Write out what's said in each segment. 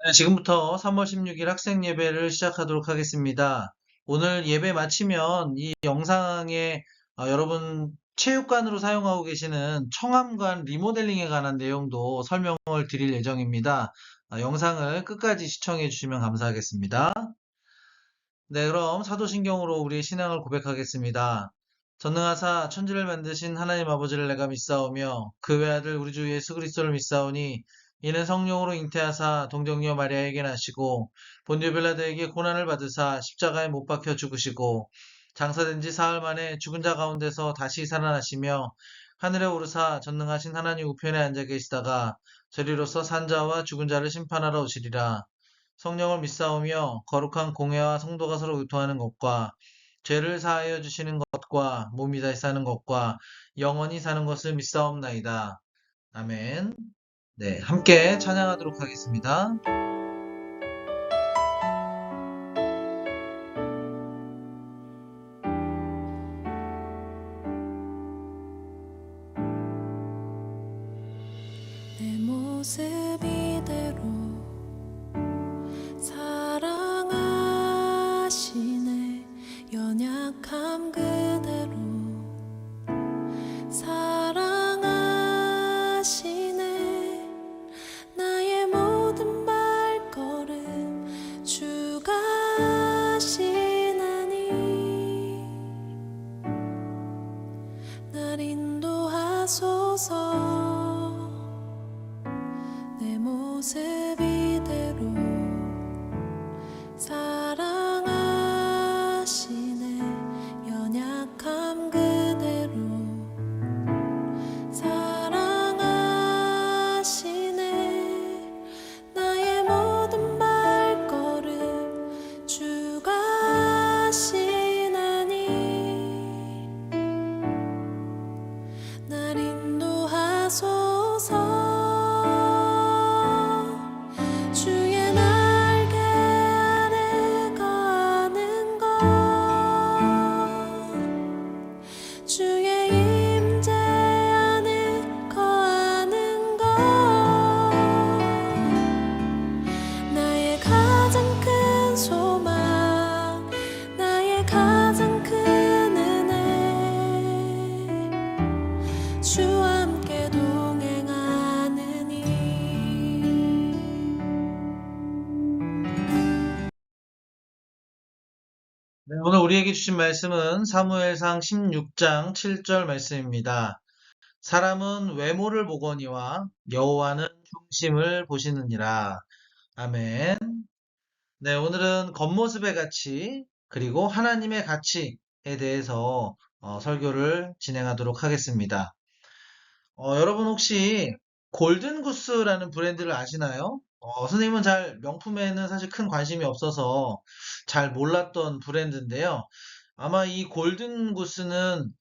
네, 지금부터 3월 16일 학생 예배를 시작하도록 하겠습니다. 오늘 예배 마치면 이 영상에 여러분 체육관으로 사용하고 계시는 청암관 리모델링에 관한 내용도 설명을 드릴 예정입니다. 영상을 끝까지 시청해 주시면 감사하겠습니다. 네, 그럼 사도신경으로 우리의 신앙을 고백하겠습니다. 전능하사 천지를 만드신 하나님 아버지를 내가 믿사오며 그 외아들 우리 주 예수 그리스도를 믿사오니 이는 성령으로 잉태하사 동정녀 마리아에게 나시고 본디오 빌라도에게 고난을 받으사 십자가에 못 박혀 죽으시고 장사된 지 사흘 만에 죽은 자 가운데서 다시 살아나시며 하늘에 오르사 전능하신 하나님 우편에 앉아 계시다가 저리로서 산자와 죽은 자를 심판하러 오시리라. 성령을 믿사오며 거룩한 공회와 성도가 서로 의통하는 것과 죄를 사하여 주시는 것과 몸이 다시 사는 것과 영원히 사는 것을 믿사옵나이다. 아멘. 네, 함께 찬양하도록 하겠습니다. 내 모습 이대로 사랑하시네. 연약함 그대로 사랑하시네. 나의 모든 발걸음 주가 하시나니 날 인도하소서. 내 모습 이대로 사랑하시네. 연약함 그대로 사랑하시네. 나의 모든 발걸음 주가 하시나니 날 인도하소서. 주의 날개 아래 거하는 것, 주의 임재 안에 거하는 것, 나의 가장 큰 소망, 나의 가장 큰 은혜, 주와 함께 동행하느니. 네, 오늘 우리에게 주신 말씀은 사무엘상 16장 7절 말씀입니다. 사람은 외모를 보거니와 여호와는 중심을 보시느니라. 아멘. 네, 오늘은 겉모습의 가치, 그리고 하나님의 가치에 대해서 설교를 진행하도록 하겠습니다. 여러분 혹시 골든구스라는 브랜드를 아시나요? 선생님은 잘 명품에는 사실 큰 관심이 없어서 잘 몰랐던 브랜드인데요. 아마 이 골든구스는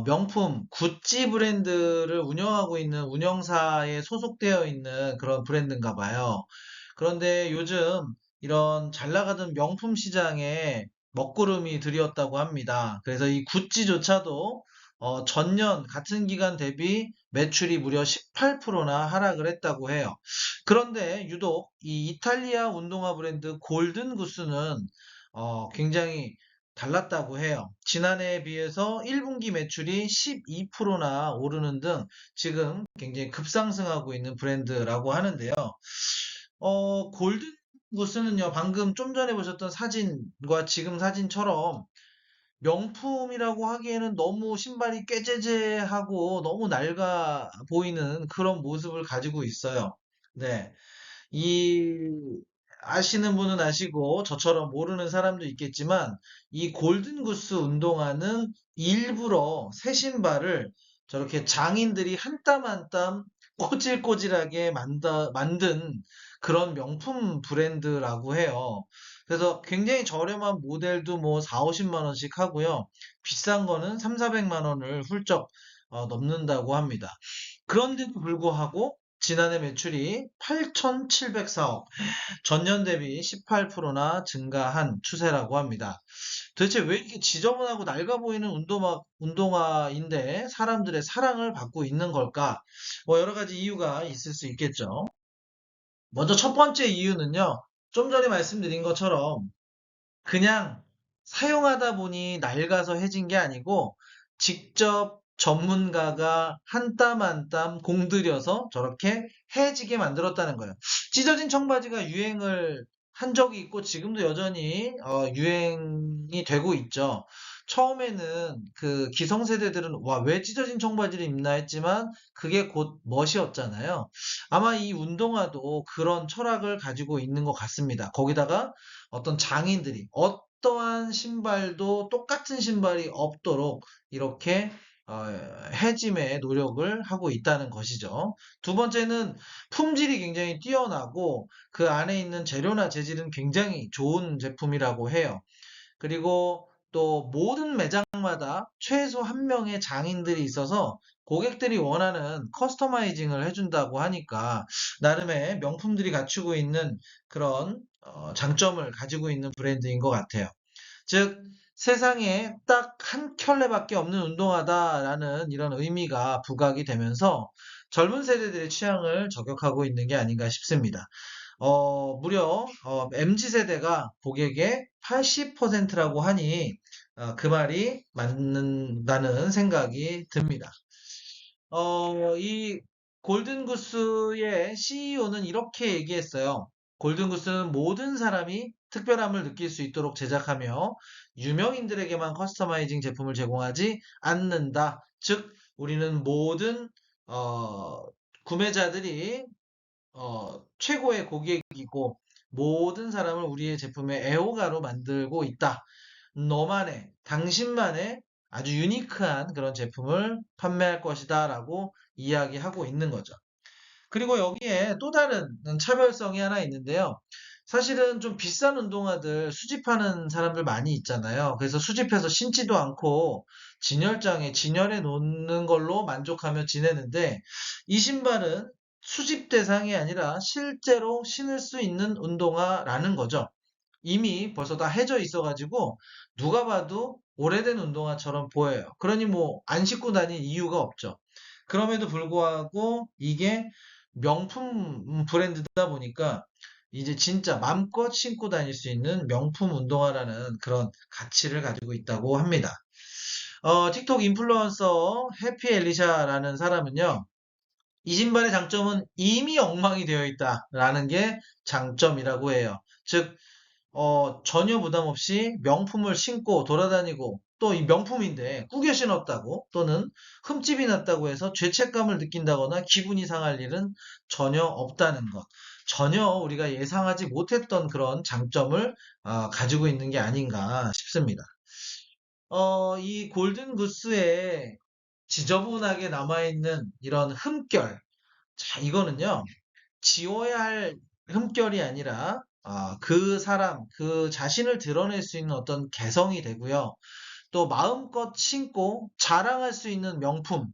명품 구찌 브랜드를 운영하고 있는 운영사에 소속되어 있는 그런 브랜드인가 봐요. 그런데 요즘 이런 잘 나가던 명품 시장에 먹구름이 들이었다고 합니다. 그래서 이 구찌조차도 전년 같은 기간 대비 매출이 무려 18%나 하락을 했다고 해요. 그런데 유독 이 이탈리아 운동화 브랜드 골든구스는 굉장히 달랐다고 해요. 지난해에 비해서 1분기 매출이 12%나 오르는 등 지금 굉장히 급상승하고 있는 브랜드라고 하는데요. 골든구스는요, 방금 좀 전에 보셨던 사진과 지금 사진처럼 명품이라고 하기에는 너무 신발이 꾀재재하고 너무 낡아 보이는 그런 모습을 가지고 있어요. 네. 이, 아시는 분은 아시고 저처럼 모르는 사람도 있겠지만 이 골든구스 운동화는 일부러 새 신발을 저렇게 장인들이 한 땀 한 땀 꼬질꼬질하게 만든 그런 명품 브랜드라고 해요. 그래서 굉장히 저렴한 모델도 뭐 4, 50만 원씩 하고요. 비싼 거는 3, 400만 원을 훌쩍 넘는다고 합니다. 그런데도 불구하고 지난해 매출이 8,704억, 전년 대비 18%나 증가한 추세라고 합니다. 도대체 왜 이렇게 지저분하고 낡아 보이는 운동화인데 사람들의 사랑을 받고 있는 걸까? 뭐 여러 가지 이유가 있을 수 있겠죠. 먼저 첫 번째 이유는요. 좀 전에 말씀드린 것처럼 그냥 사용하다 보니 낡아서 해진 게 아니고 직접 전문가가 한 땀 한 땀 공들여서 저렇게 해지게 만들었다는 거예요. 찢어진 청바지가 유행을 한 적이 있고 지금도 여전히 유행이 되고 있죠. 처음에는 그 기성세대들은 와, 왜 찢어진 청바지를 입나 했지만 그게 곧 멋이었잖아요. 아마 이 운동화도 그런 철학을 가지고 있는 것 같습니다. 거기다가 어떤 장인들이 어떠한 신발도 똑같은 신발이 없도록 이렇게 어, 해짐의 노력을 하고 있다는 것이죠. 두 번째는 품질이 굉장히 뛰어나고 그 안에 있는 재료나 재질은 굉장히 좋은 제품이라고 해요. 그리고 또 모든 매장마다 최소 한 명의 장인들이 있어서 고객들이 원하는 커스터마이징을 해준다고 하니까 나름의 명품들이 갖추고 있는 그런 장점을 가지고 있는 브랜드인 것 같아요. 즉, 세상에 딱 한 켤레밖에 없는 운동화다라는 이런 의미가 부각이 되면서 젊은 세대들의 취향을 저격하고 있는 게 아닌가 싶습니다. 무려 MZ세대가 고객의 80%라고 하니 그 말이 맞는다는 생각이 듭니다. 이 골든구스의 CEO는 이렇게 얘기했어요. 골든구스는 모든 사람이 특별함을 느낄 수 있도록 제작하며 유명인들에게만 커스터마이징 제품을 제공하지 않는다. 즉, 우리는 모든 어, 구매자들이 최고의 고객이고 모든 사람을 우리의 제품의 애호가로 만들고 있다. 너만의, 당신만의 아주 유니크한 그런 제품을 판매할 것이다 라고 이야기하고 있는 거죠. 그리고 여기에 또 다른 차별성이 하나 있는데요. 사실은 좀 비싼 운동화들 수집하는 사람들 많이 있잖아요. 그래서 수집해서 신지도 않고 진열장에 진열해 놓는 걸로 만족하며 지내는데 이 신발은 수집 대상이 아니라 실제로 신을 수 있는 운동화라는 거죠. 이미 벌써 다 해져 있어가지고 누가 봐도 오래된 운동화처럼 보여요. 그러니 뭐 안 신고 다닐 이유가 없죠. 그럼에도 불구하고 이게 명품 브랜드다 보니까 이제 진짜 맘껏 신고 다닐 수 있는 명품 운동화라는 그런 가치를 가지고 있다고 합니다. 틱톡 인플루언서 해피 엘리샤라는 사람은요, 이 신발의 장점은 이미 엉망이 되어 있다라는 게 장점이라고 해요. 즉, 전혀 부담 없이 명품을 신고 돌아다니고 또 이 명품인데 구겨 신었다고 또는 흠집이 났다고 해서 죄책감을 느낀다거나 기분이 상할 일은 전혀 없다는 것. 전혀 우리가 예상하지 못했던 그런 장점을 가지고 있는 게 아닌가 싶습니다. 이 골든 구스에 지저분하게 남아있는 이런 흠결. 자, 이거는요. 지워야 할 흠결이 아니라 그 사람, 그 자신을 드러낼 수 있는 어떤 개성이 되고요. 또 마음껏 신고 자랑할 수 있는 명품,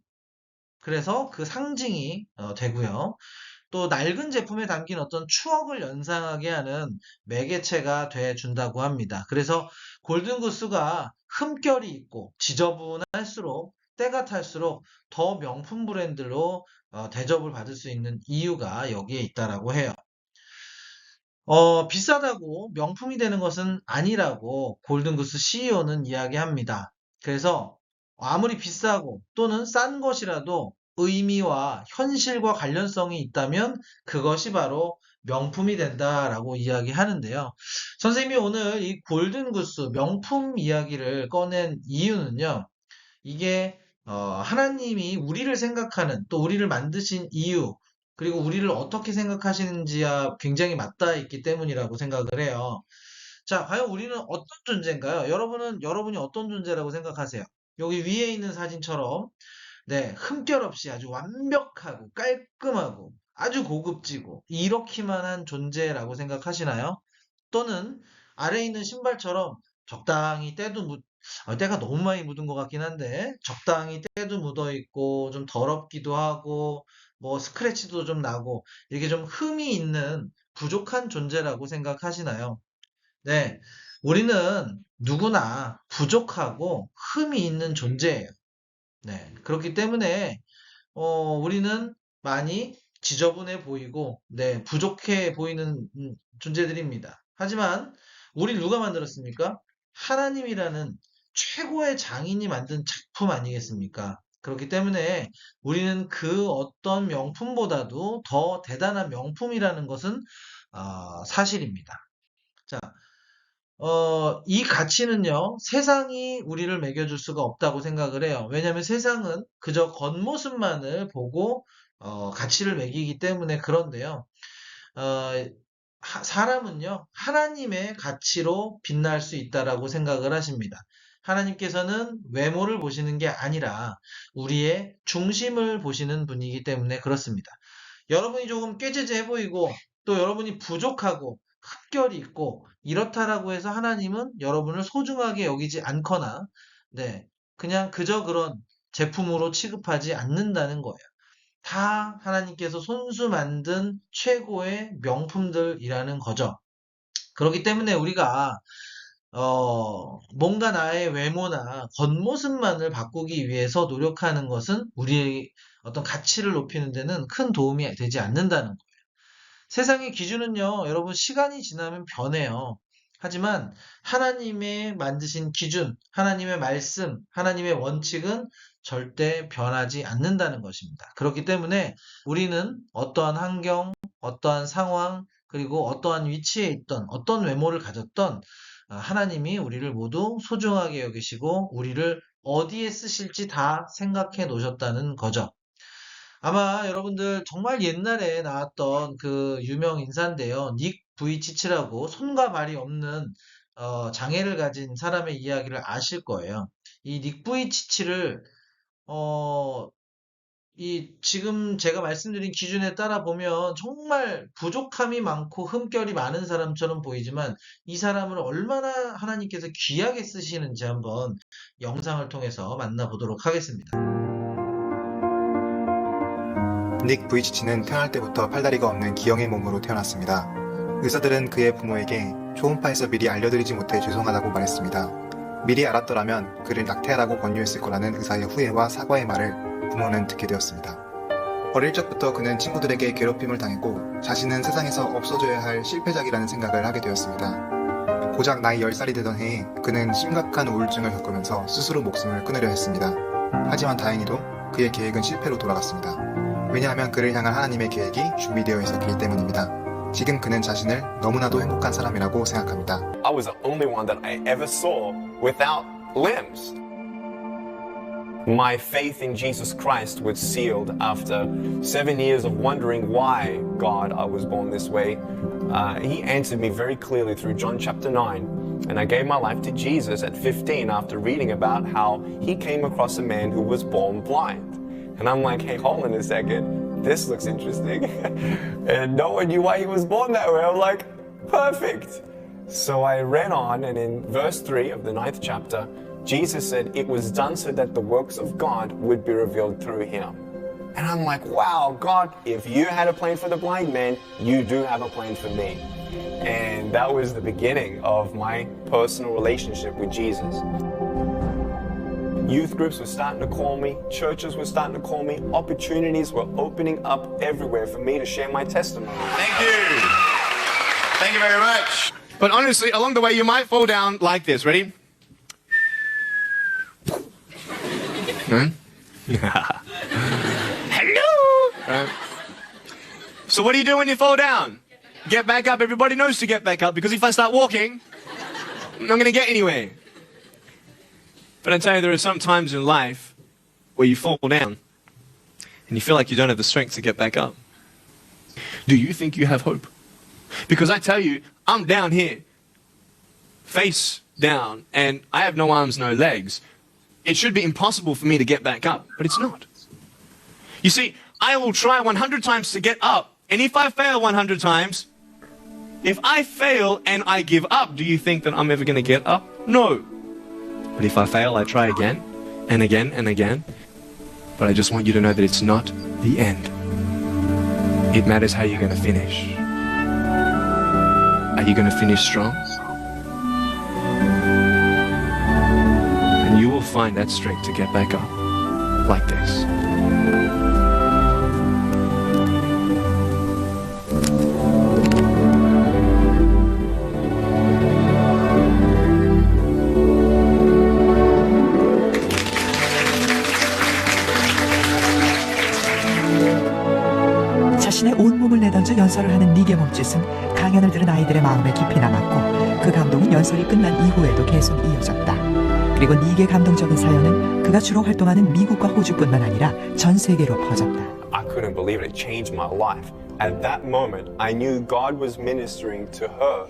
그래서 그 상징이 되고요. 또 낡은 제품에 담긴 어떤 추억을 연상하게 하는 매개체가 돼 준다고 합니다. 그래서 골든구스가 흠결이 있고 지저분할수록 때가 탈수록 더 명품 브랜드로 대접을 받을 수 있는 이유가 여기에 있다라고 해요. 비싸다고 명품이 되는 것은 아니라고 골든구스 CEO는 이야기합니다. 그래서 아무리 비싸고 또는 싼 것이라도 의미와 현실과 관련성이 있다면 그것이 바로 명품이 된다라고 이야기하는데요. 선생님이 오늘 이 골든구스 명품 이야기를 꺼낸 이유는요. 이게 하나님이 우리를 생각하는 또 우리를 만드신 이유 그리고 우리를 어떻게 생각하시는지와 굉장히 맞닿아 있기 때문이라고 생각을 해요. 자, 과연 우리는 어떤 존재인가요? 여러분이 어떤 존재라고 생각하세요? 여기 위에 있는 사진처럼 네, 흠결 없이 아주 완벽하고 깔끔하고 아주 고급지고 이렇기만 한 존재라고 생각하시나요? 또는 아래에 있는 신발처럼 적당히 때가 너무 많이 묻은 것 같긴 한데 적당히 때도 묻어 있고 좀 더럽기도 하고 뭐 스크래치도 좀 나고 이렇게 좀 흠이 있는 부족한 존재라고 생각하시나요? 네, 우리는 누구나 부족하고 흠이 있는 존재예요. 네, 그렇기 때문에 우리는 많이 지저분해 보이고, 네, 부족해 보이는 존재들입니다. 하지만 우리를 누가 만들었습니까? 하나님이라는 최고의 장인이 만든 작품 아니겠습니까? 그렇기 때문에 우리는 그 어떤 명품보다도 더 대단한 명품이라는 것은 사실입니다. 자, 이 가치는요, 세상이 우리를 매겨줄 수가 없다고 생각을 해요. 왜냐하면 세상은 그저 겉모습만을 보고 가치를 매기기 때문에 그런데요. 어, 사람은요, 하나님의 가치로 빛날 수 있다라고 생각을 하십니다. 하나님께서는 외모를 보시는 게 아니라 우리의 중심을 보시는 분이기 때문에 그렇습니다. 여러분이 조금 꾀죄죄해 보이고 또 여러분이 부족하고 흠결이 있고 이렇다라고 해서 하나님은 여러분을 소중하게 여기지 않거나 네, 그냥 그저 그런 제품으로 취급하지 않는다는 거예요. 다 하나님께서 손수 만든 최고의 명품들이라는 거죠. 그렇기 때문에 우리가 뭔가 나의 외모나 겉모습만을 바꾸기 위해서 노력하는 것은 우리의 어떤 가치를 높이는 데는 큰 도움이 되지 않는다는 거예요. 세상의 기준은요, 여러분 시간이 지나면 변해요. 하지만 하나님의 만드신 기준, 하나님의 말씀, 하나님의 원칙은 절대 변하지 않는다는 것입니다. 그렇기 때문에 우리는 어떠한 환경, 어떠한 상황, 그리고 어떠한 위치에 있던 어떤 외모를 가졌던 하나님이 우리를 모두 소중하게 여기시고 우리를 어디에 쓰실지 다 생각해 놓으셨다는 거죠. 아마 여러분들 정말 옛날에 나왔던 그 유명 인사인데요. 닉 부이치치라고 손과 발이 없는 장애를 가진 사람의 이야기를 아실 거예요. 이 닉 부이치치를 어, 지금 제가 말씀드린 기준에 따라 보면 정말 부족함이 많고 흠결이 많은 사람처럼 보이지만 이 사람을 얼마나 하나님께서 귀하게 쓰시는지 한번 영상을 통해서 만나보도록 하겠습니다. 닉 부이치치는 태어날 때부터 팔다리가 없는 기형의 몸으로 태어났습니다. 의사들은 그의 부모에게 초음파에서 미리 알려드리지 못해 죄송하다고 말했습니다. 미리 알았더라면 그를 낙태하라고 권유했을 거라는 의사의 후회와 사과의 말을 부모는 듣게 되었습니다. 어릴 적부터 그는 친구들에게 괴롭힘을 당했고 자신은 세상에서 없어져야 할 실패작이라는 생각을 하게 되었습니다. 고작 나이 10살이 되던 해에 그는 심각한 우울증을 겪으면서 스스로 목숨을 끊으려 했습니다. 하지만 다행히도 그의 계획은 실패로 돌아갔습니다. 왜냐하면 그를 향한 하나님의 계획이 준비되어 있었기 때문입니다. 지금 그는 자신을 너무나도 행복한 사람이라고 생각합니다. I was the only one that I ever saw without limbs. My faith in Jesus Christ was sealed after 7 years of wondering why, God, I was born this way. He answered me very clearly through John chapter 9. And I gave my life to Jesus at 15 after reading about how he came across a man who was born blind. And I'm like, hey, hold on a second. This looks interesting. And no one knew why he was born that way. I'm like, perfect. So I read on, and in verse 3 of the 9th chapter, Jesus said it was done so that the works of God would be revealed through him. And I'm like, wow, God, if you had a plan for the blind man, you do have a plan for me. And that was the beginning of my personal relationship with Jesus. Youth groups were starting to call me, churches were starting to call me, opportunities were opening up everywhere for me to share my testimony. Thank you. Thank you very much. But honestly, along the way, you might fall down like this. Ready? Hello. Right. So what do you do when you fall down? Get back up. Everybody knows to get back up because if I start walking, I'm not going to get anywhere. But I tell you, there are some times in life where you fall down and you feel like you don't have the strength to get back up. Do you think you have hope? Because I tell you, I'm down here, face down, and I have no arms, no legs. It should be impossible for me to get back up, but it's not. You see, I will try 100 times to get up, and if I fail 100 times, if I fail and I give up, do you think that I'm ever going to get up? No. But if I fail, I try again, and again, and again. But I just want you to know that it's not the end. It matters how you're going to finish. Are you going to finish strong? And you will find that strength to get back up, like this. 연설을 하는 닉의 몸짓은 강연을 들은 아이들의 마음에 깊이 남았고 그 감동은 연설이 끝난 이후에도 계속 이어졌다. 그리고 닉의 감동적인 사연은 그가 주로 활동하는 미국과 호주뿐만 아니라 전 세계로 퍼졌다. I couldn't believe it. It changed my life. At that moment, I knew God was ministering to her.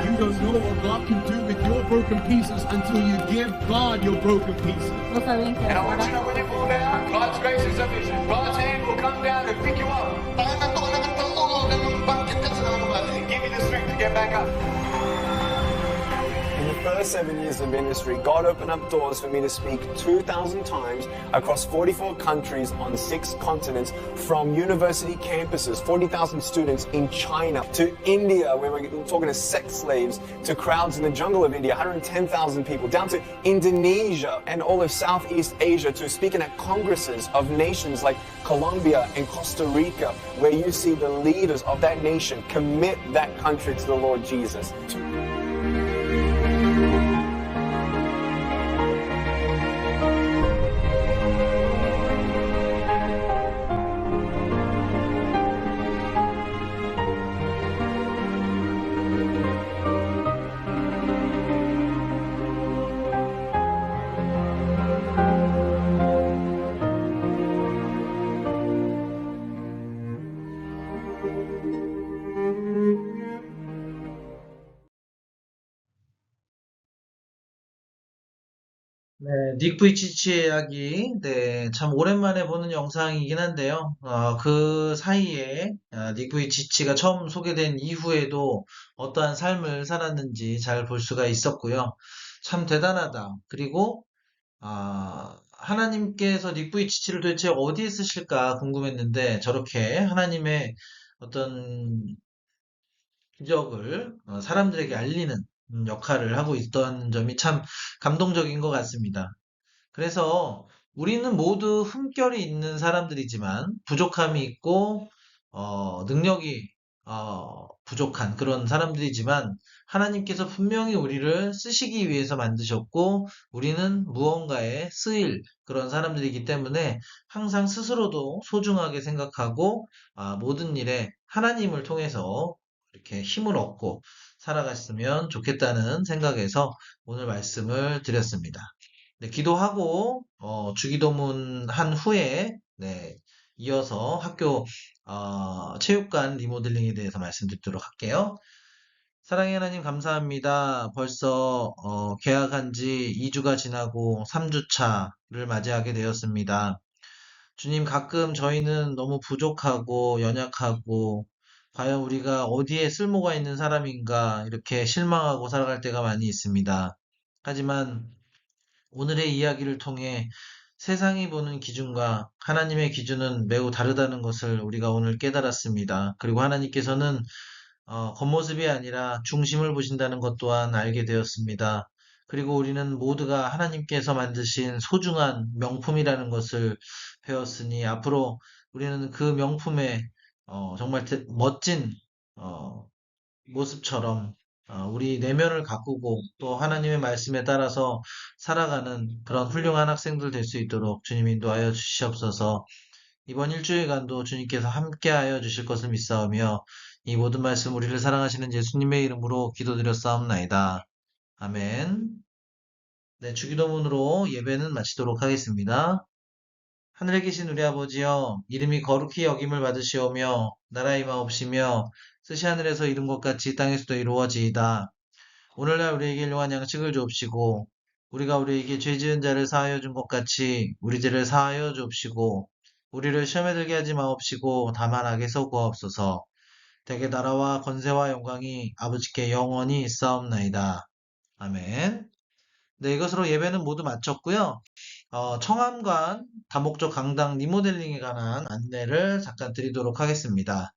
You don't know what God can do with your broken pieces until you give God your broken pieces. And I want you to know when you fall down, God's grace is sufficient. God's hand will come down and pick you up. And give you the strength to get back up. In the first 7 years of ministry, God opened up doors for me to speak 2,000 times across 44 countries on 6 continents, from university campuses, 40,000 students in China, to India, where we're talking to sex slaves, to crowds in the jungle of India, 110,000 people, down to Indonesia and all of Southeast Asia, to speaking at congresses of nations like Colombia and Costa Rica, where you see the leaders of that nation commit that country to the Lord Jesus. 네, 닉 부이치치의 이야기, 네, 참 오랜만에 보는 영상이긴 한데요. 그 사이에 닉 부이치치가 처음 소개된 이후에도 어떠한 삶을 살았는지 잘 볼 수가 있었고요. 참 대단하다. 그리고 하나님께서 닉 부이치치를 도대체 어디에 쓰실까 궁금했는데 저렇게 하나님의 어떤 기적을 사람들에게 알리는 역할을 하고 있던 점이 참 감동적인 것 같습니다. 그래서 우리는 모두 흠결이 있는 사람들이지만 부족함이 있고 능력이 부족한 그런 사람들이지만 하나님께서 분명히 우리를 쓰시기 위해서 만드셨고 우리는 무언가에 쓰일 그런 사람들이기 때문에 항상 스스로도 소중하게 생각하고 모든 일에 하나님을 통해서 이렇게 힘을 얻고 살아갔으면 좋겠다는 생각에서 오늘 말씀을 드렸습니다. 네, 기도하고 주기도문 한 후에 네, 이어서 학교 체육관 리모델링에 대해서 말씀드리도록 할게요. 사랑의 하나님 감사합니다. 벌써 개학한 지 2주가 지나고 3주차를 맞이하게 되었습니다. 주님, 가끔 저희는 너무 부족하고 연약하고 과연 우리가 어디에 쓸모가 있는 사람인가 이렇게 실망하고 살아갈 때가 많이 있습니다. 하지만 오늘의 이야기를 통해 세상이 보는 기준과 하나님의 기준은 매우 다르다는 것을 우리가 오늘 깨달았습니다. 그리고 하나님께서는 겉모습이 아니라 중심을 보신다는 것 또한 알게 되었습니다. 그리고 우리는 모두가 하나님께서 만드신 소중한 명품이라는 것을 배웠으니 앞으로 우리는 그 명품의 정말 멋진 모습처럼 우리 내면을 가꾸고 또 하나님의 말씀에 따라서 살아가는 그런 훌륭한 학생들 될 수 있도록 주님 인도하여 주시옵소서. 이번 일주일간도 주님께서 함께하여 주실 것을 믿사오며 이 모든 말씀 우리를 사랑하시는 예수님의 이름으로 기도드렸사옵나이다. 아멘. 네, 주기도문으로 예배는 마치도록 하겠습니다. 하늘에 계신 우리 아버지여, 이름이 거룩히 여김을 받으시오며 나라 임하옵시며 뜻이 하늘에서 이룬 것 같이 땅에서도 이루어지이다. 오늘날 우리에게 일용할 양식을 주옵시고 우리가 우리에게 죄 지은 자를 사하여 준 것 같이 우리 죄를 사하여 주옵시고 우리를 시험에 들게 하지 마옵시고 다만 악에서 구하옵소서. 대개 나라와 권세와 영광이 아버지께 영원히 있사옵나이다. 아멘. 네, 이것으로 예배는 모두 마쳤고요. 청암관 다목적 강당 리모델링에 관한 안내를 잠깐 드리도록 하겠습니다.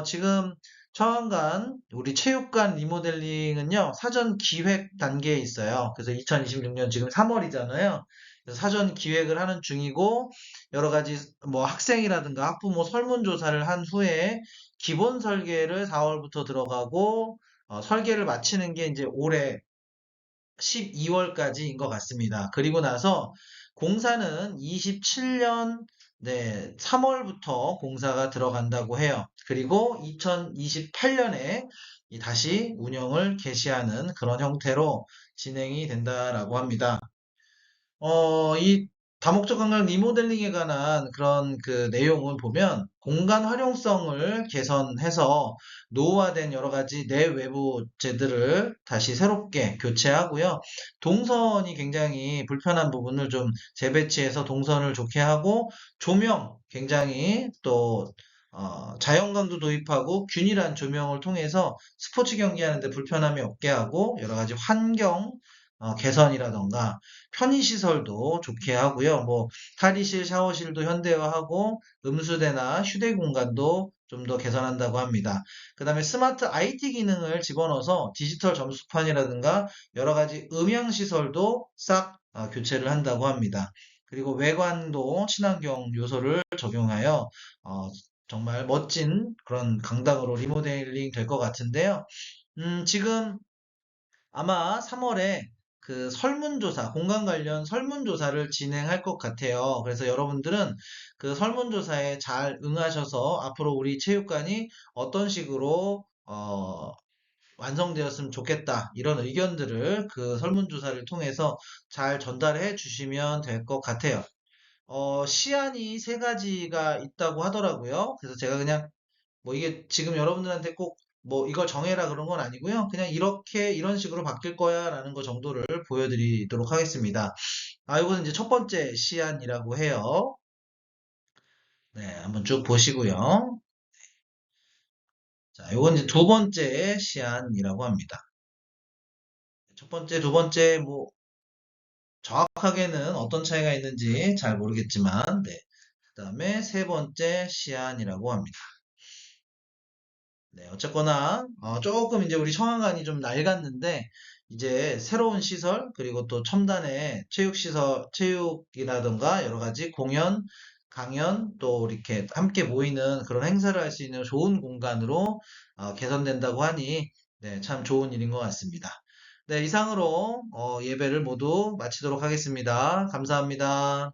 지금 청암관 우리 체육관 리모델링은요, 사전 기획 단계에 있어요. 그래서 2026년 지금 3월이잖아요. 그래서 사전 기획을 하는 중이고, 여러 가지 뭐 학생이라든가 학부모 설문조사를 한 후에 기본 설계를 4월부터 들어가고, 설계를 마치는 게 이제 올해 12월까지인 것 같습니다. 그리고 나서 공사는 27년 네, 3월부터 공사가 들어간다고 해요. 그리고 2028년에 다시 운영을 개시하는 그런 형태로 진행이 된다라고 합니다. 이 다목적 관광 리모델링에 관한 그런 그 내용을 보면 공간 활용성을 개선해서 노후화된 여러 가지 내외부재들을 다시 새롭게 교체하고요. 동선이 굉장히 불편한 부분을 좀 재배치해서 동선을 좋게 하고 조명 굉장히 또 자연광도 도입하고 균일한 조명을 통해서 스포츠 경기하는 데 불편함이 없게 하고 여러 가지 환경 개선이라던가 편의시설도 좋게 하고요. 뭐 탈의실, 샤워실도 현대화하고 음수대나 휴대 공간도 좀 더 개선한다고 합니다. 그 다음에 스마트 IT 기능을 집어넣어서 디지털 점수판이라든가 여러 가지 음향시설도 싹 교체를 한다고 합니다. 그리고 외관도 친환경 요소를 적용하여 어, 정말 멋진 그런 강당으로 리모델링 될 것 같은데요. 지금 아마 3월에 그 설문조사, 공간 관련 설문조사를 진행할 것 같아요. 그래서 여러분들은 그 설문조사에 잘 응하셔서 앞으로 우리 체육관이 어떤 식으로, 완성되었으면 좋겠다. 이런 의견들을 그 설문조사를 통해서 잘 전달해 주시면 될 것 같아요. 시안이 세 가지가 있다고 하더라고요. 그래서 제가 그냥 뭐 이게 지금 여러분들한테 꼭 뭐 이걸 정해라 그런 건 아니고요. 그냥 이렇게 이런 식으로 바뀔 거야 라는 거 정도를 보여드리도록 하겠습니다. 이거는 이제 첫 번째 시안이라고 해요. 네, 한번 쭉 보시고요. 자, 요건 이제 두 번째 시안이라고 합니다. 첫 번째, 두 번째 뭐 정확하게는 어떤 차이가 있는지 잘 모르겠지만, 네. 그 다음에 세 번째 시안이라고 합니다. 네, 어쨌거나 조금 이제 우리 청안관이 좀 낡았는데 이제 새로운 시설 그리고 또 첨단의 체육 시설, 체육이라던가 여러 가지 공연, 강연 또 이렇게 함께 모이는 그런 행사를 할 수 있는 좋은 공간으로 개선된다고 하니 네, 참 좋은 일인 것 같습니다. 네, 이상으로 예배를 모두 마치도록 하겠습니다. 감사합니다.